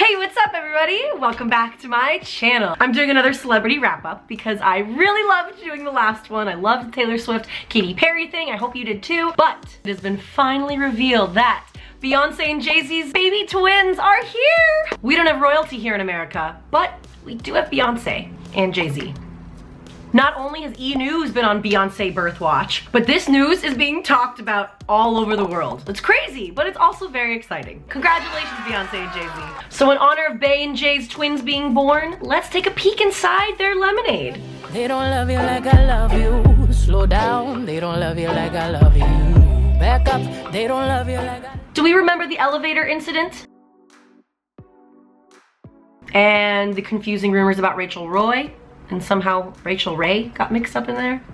Hey, what's up everybody? Welcome back to my channel. I'm doing another celebrity wrap up because I really loved doing the last one. I loved the Taylor Swift, Katy Perry thing. I hope you did too. But it has been finally revealed that Beyonce and Jay-Z's baby twins are here. We don't have royalty here in America, but we do have Beyonce and Jay-Z. Not only has E! News been on Beyonce birth watch, but this news is being talked about all over the world. It's crazy, but it's also very exciting. Congratulations, Beyonce and Jay-Z. So in honor of Bey and Jay's twins being born, let's take a peek inside their lemonade. They don't love you like I love you. Slow down, they don't love you like I love you. Back up, they don't love you like I... Do we remember the elevator incident? And the confusing rumors about Rachael Ray? And somehow Rachael Ray got mixed up in there?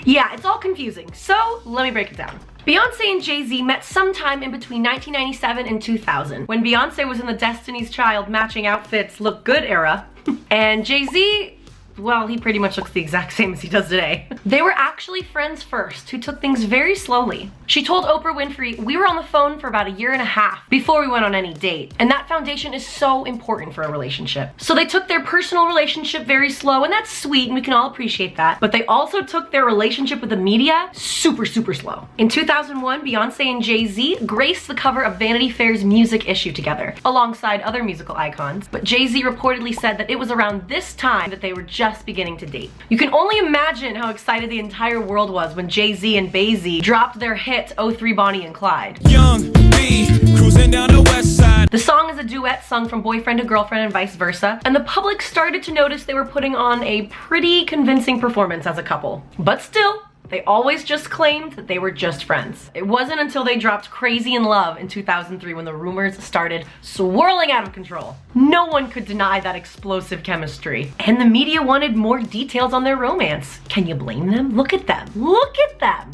Yeah, it's all confusing, so let me break it down. Beyonce and Jay-Z met sometime in between 1997 and 2000, when Beyonce was in the Destiny's Child matching outfits look good era, and Jay-Z, well, he pretty much looks the exact same as he does today. They were actually friends first, who took things very slowly. She told Oprah Winfrey, "We were on the phone for about 1.5 years before we went on any date." And that foundation is so important for a relationship. So they took their personal relationship very slow, and that's sweet, and we can all appreciate that. But they also took their relationship with the media super slow. In 2001, Beyonce and Jay-Z graced the cover of Vanity Fair's music issue together, alongside other musical icons. But Jay-Z reportedly said that it was around this time that they were just beginning to date. You can only imagine how excited the entire world was when Jay-Z and Jay-Z dropped their hit '03 Bonnie and Clyde. Young B, cruising down the west side. The song is a duet sung from boyfriend to girlfriend and vice versa, and the public started to notice they were putting on a pretty convincing performance as a couple. But still, they always just claimed that they were just friends. It wasn't until they dropped Crazy in Love in 2003 when the rumors started swirling out of control. No one could deny that explosive chemistry. And the media wanted more details on their romance. Can you blame them? Look at them. Look at them.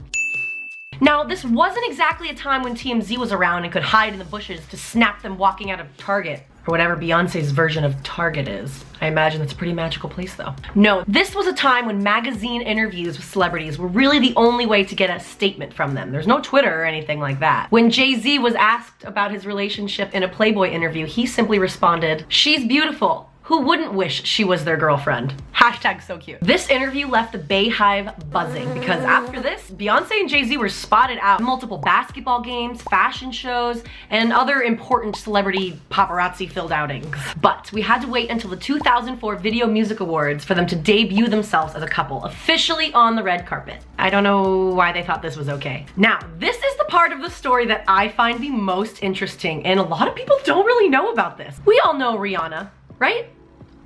Now, this wasn't exactly a time when TMZ was around and could hide in the bushes to snap them walking out of Target, or whatever Beyonce's version of Target is. I imagine it's a pretty magical place though. No, this was a time when magazine interviews with celebrities were really the only way to get a statement from them. There's no Twitter or anything like that. When Jay-Z was asked about his relationship in a Playboy interview, he simply responded, "She's beautiful. Who wouldn't wish she was their girlfriend?" Hashtag so cute. This interview left the Bay Hive buzzing because after this, Beyonce and Jay-Z were spotted out at multiple basketball games, fashion shows, and other important celebrity paparazzi-filled outings. But we had to wait until the 2004 Video Music Awards for them to debut themselves as a couple, officially on the red carpet. I don't know why they thought this was okay. Now, this is the part of the story that I find the most interesting, and a lot of people don't really know about this. We all know Rihanna, right?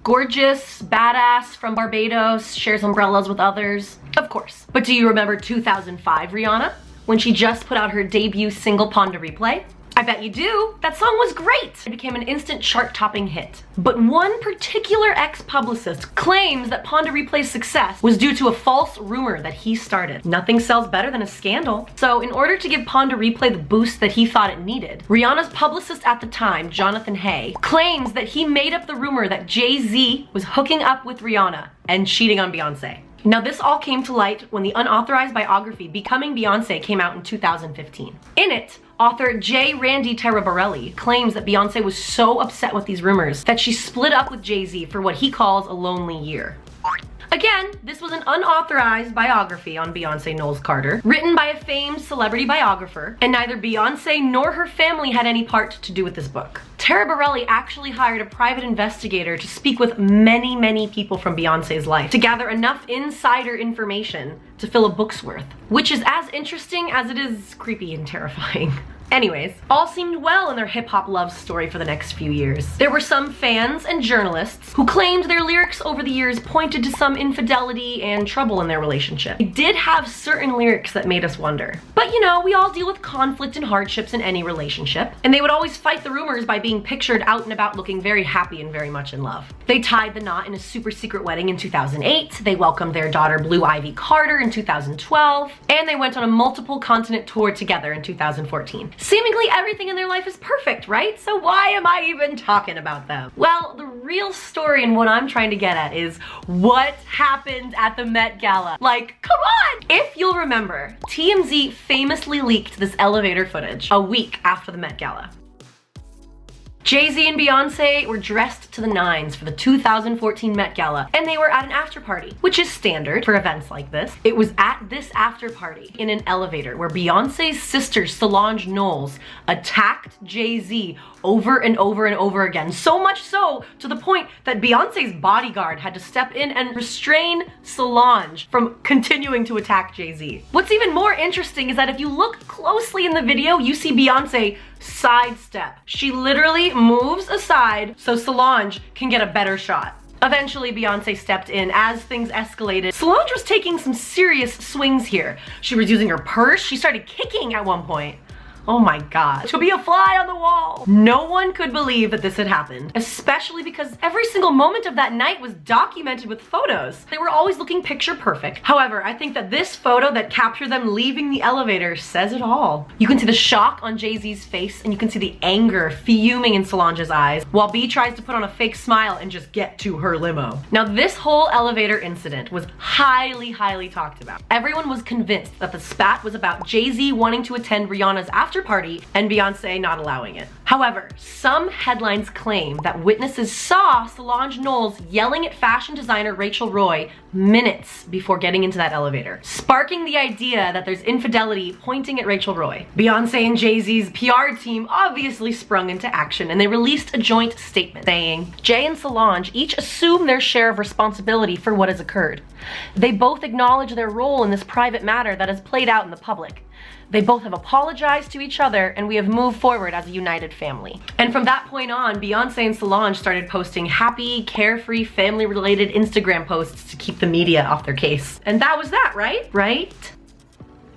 Gorgeous, badass from Barbados, shares umbrellas with others. Of course. But do you remember 2005 Rihanna? When she just put out her debut single, Pon De Replay? I bet you do. That song was great. It became an instant chart-topping hit. But one particular ex-publicist claims that Pon De Replay's success was due to a false rumor that he started. Nothing sells better than a scandal. So in order to give Pon De Replay the boost that he thought it needed, Rihanna's publicist at the time, Jonathan Hay, claims that he made up the rumor that Jay-Z was hooking up with Rihanna and cheating on Beyonce. Now this all came to light when the unauthorized biography Becoming Beyonce came out in 2015. In it, author J. Randy Taraborelli claims that Beyonce was so upset with these rumors that she split up with Jay-Z for what he calls a lonely year. Again, this was an unauthorized biography on Beyonce Knowles Carter, written by a famed celebrity biographer, and neither Beyonce nor her family had any part to do with this book. Taraborelli actually hired a private investigator to speak with many people from Beyonce's life to gather enough insider information to fill a book's worth, which is as interesting as it is creepy and terrifying. Anyways, all seemed well in their hip-hop love story for the next few years. There were some fans and journalists who claimed their lyrics over the years pointed to some infidelity and trouble in their relationship. They did have certain lyrics that made us wonder. But you know, we all deal with conflict and hardships in any relationship, and they would always fight the rumors by being pictured out and about looking very happy and very much in love. They tied the knot in a super secret wedding in 2008, they welcomed their daughter Blue Ivy Carter in 2012, and they went on a multiple continent tour together in 2014. Seemingly everything in their life is perfect, right? So why am I even talking about them? Well, the real story and what I'm trying to get at is what happened at the Met Gala. Like, come on! If you'll remember, TMZ famously leaked this elevator footage a week after the Met Gala. Jay-Z and Beyonce were dressed to the nines for the 2014 Met Gala, and they were at an after party, which is standard for events like this. It was at this after party in an elevator where Beyonce's sister Solange Knowles attacked Jay-Z over and over and over again. So much so to the point that Beyonce's bodyguard had to step in and restrain Solange from continuing to attack Jay-Z. What's even more interesting is that if you look closely in the video, you see Beyonce sidestep. She literally moves aside so Solange can get a better shot. Eventually, Beyonce stepped in as things escalated. Solange was taking some serious swings here. She was using her purse. She started kicking at one point. Oh my god. To be a fly on the wall. No one could believe that this had happened, especially because every single moment of that night was documented with photos. They were always looking picture perfect. However, I think that this photo that captured them leaving the elevator says it all. You can see the shock on Jay-Z's face, and you can see the anger fuming in Solange's eyes, while B tries to put on a fake smile and just get to her limo. Now, this whole elevator incident was highly talked about. Everyone was convinced that the spat was about Jay-Z wanting to attend Rihanna's after party and Beyonce not allowing it. However, some headlines claim that witnesses saw Solange Knowles yelling at fashion designer Rachael Ray minutes before getting into that elevator, sparking the idea that there's infidelity pointing at Rachael Ray. Beyonce and Jay-Z's PR team obviously sprung into action, and they released a joint statement saying, "Jay and Solange each assume their share of responsibility for what has occurred. They both acknowledge their role in this private matter that has played out in the public. They both have apologized to each other, and we have moved forward as a united family." And from that point on, Beyonce and Solange started posting happy, carefree, family-related Instagram posts to keep the media off their case. And that was that, right? Right?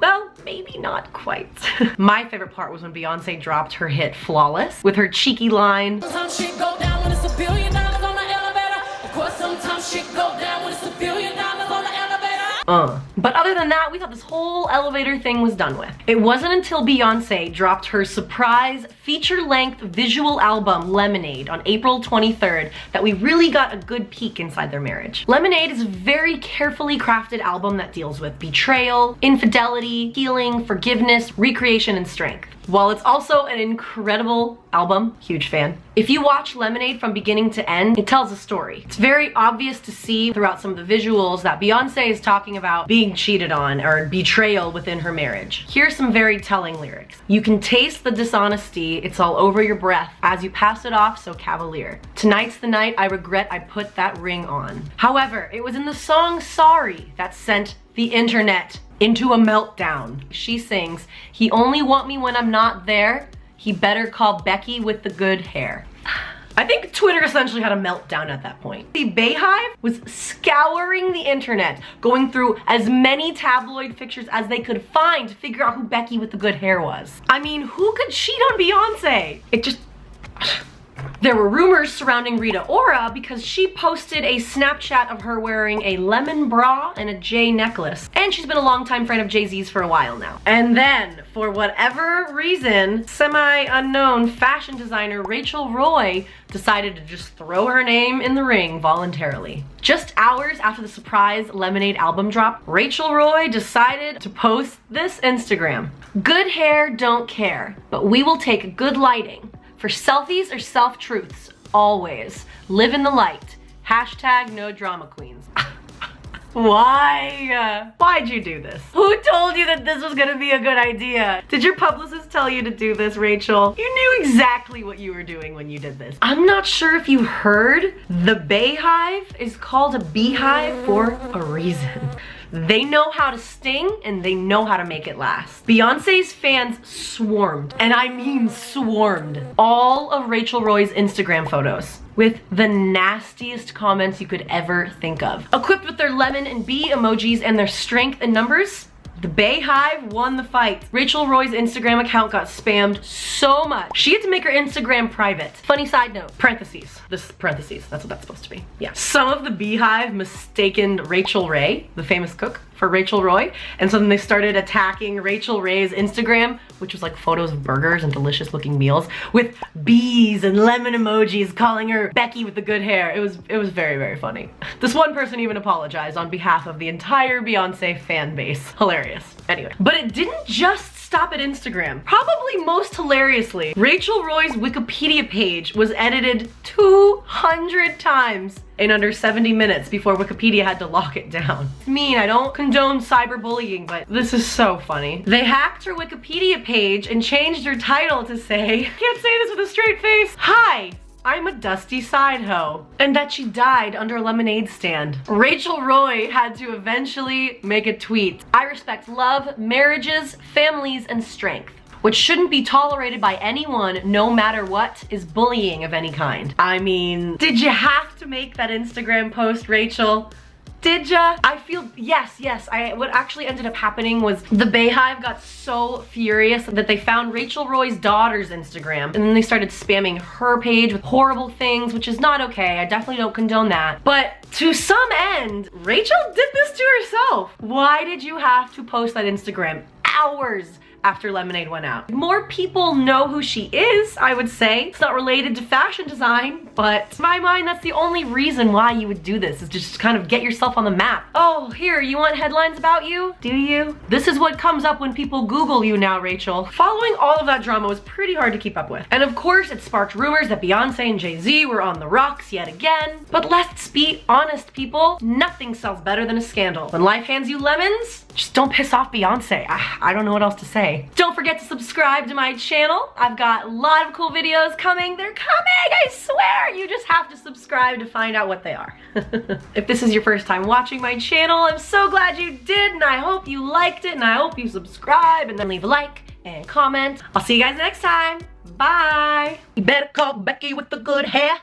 Well, maybe not quite. My favorite part was when Beyonce dropped her hit Flawless with her cheeky line, Sometimes shit go down when it's $1 billion on the elevator. Of course, sometimes shit go down when it's $1 billion on the elevator. But other than that, we thought this whole elevator thing was done with. It wasn't until Beyonce dropped her surprise feature-length visual album, Lemonade, on April 23rd that we really got a good peek inside their marriage. Lemonade is a very carefully crafted album that deals with betrayal, infidelity, healing, forgiveness, recreation, and strength. While it's also an incredible album, huge fan, if you watch Lemonade from beginning to end, it tells a story. It's very obvious to see throughout some of the visuals that Beyonce is talking about being cheated on or betrayal within her marriage. Here's some very telling lyrics. "You can taste the dishonesty, it's all over your breath, as you pass it off so cavalier. Tonight's the night I regret I put that ring on." However, it was in the song Sorry that sent the internet into a meltdown. She sings, "He only want me when I'm not there. He better call Becky with the good hair." I think Twitter essentially had a meltdown at that point. The Beyhive was scouring the internet, going through as many tabloid pictures as they could find to figure out who Becky with the good hair was. I mean, who could cheat on Beyonce? It just... There were rumors surrounding Rita Ora because she posted a Snapchat of her wearing a lemon bra and a Jay necklace. And she's been a longtime friend of Jay-Z's for a while now. And then, for whatever reason, semi-unknown fashion designer Rachael Ray decided to just throw her name in the ring voluntarily. Just hours after the surprise Lemonade album drop, Rachael Ray decided to post this Instagram. "Good hair don't care, but we will take good lighting. For selfies or self-truths, always. Live in the light. Hashtag no drama queens." Why? Why'd you do this? Who told you that this was gonna be a good idea? Did your publicist tell you to do this, Rachel? You knew exactly what you were doing when you did this. I'm not sure if you heard, the Beyhive is called a beehive for a reason. They know how to sting and they know how to make it last. Beyonce's fans swarmed, and I mean swarmed, all of Rachael Ray's Instagram photos with the nastiest comments you could ever think of. Equipped with their lemon and bee emojis and their strength in numbers, the Beyhive won the fight. Rachael Ray's Instagram account got spammed so much. She had to make her Instagram private. Funny side note, parentheses. This is parentheses, that's what that's supposed to be. Yeah. Some of the Beyhive mistaken Rachael Ray, the famous cook, for Rachael Ray, and so then they started attacking Rachael Ray's Instagram, which was like photos of burgers and delicious looking meals, with bees and lemon emojis calling her Becky with the good hair. It was very funny. This one person even apologized on behalf of the entire Beyonce fan base. Hilarious. Anyway, but it didn't just stop at Instagram. Probably most hilariously, Rachael Roy's Wikipedia page was edited 200 times in under 70 minutes before Wikipedia had to lock it down. It's mean, I don't condone cyberbullying, but this is so funny. They hacked her Wikipedia page and changed her title to say, can't say this with a straight face, "Hi, I'm a dusty side hoe," and that she died under a lemonade stand. Rachael Roy had to eventually make a tweet. "I respect love, marriages, families, and strength. What shouldn't be tolerated by anyone, no matter what, is bullying of any kind." I mean, did you have to make that Instagram post, Rachel? Did ya? I feel, yes. What actually ended up happening was the Bayhive got so furious that they found Rachael Roy's daughter's Instagram, and then they started spamming her page with horrible things, which is not okay. I definitely don't condone that. But to some end, Rachel did this to herself. Why did you have to post that Instagram hours after Lemonade went out? More people know who she is, I would say. It's not related to fashion design, but in my mind, that's the only reason why you would do this, is just kind of get yourself on the map. Oh, here, you want headlines about you? Do you? This is what comes up when people Google you now, Rachel. Following all of that drama was pretty hard to keep up with. And of course, it sparked rumors that Beyonce and Jay Z were on the rocks yet again. But let's be honest, people, nothing sells better than a scandal. When life hands you lemons, just don't piss off Beyonce. I don't know what else to say. Don't forget to subscribe to my channel. I've got a lot of cool videos coming. They're coming, I swear. You just have to subscribe to find out what they are. If this is your first time watching my channel, I'm so glad you did, and I hope you liked it, and I hope you subscribe, and then leave a like and comment. I'll see you guys next time. Bye. You better call Becky with the good hair.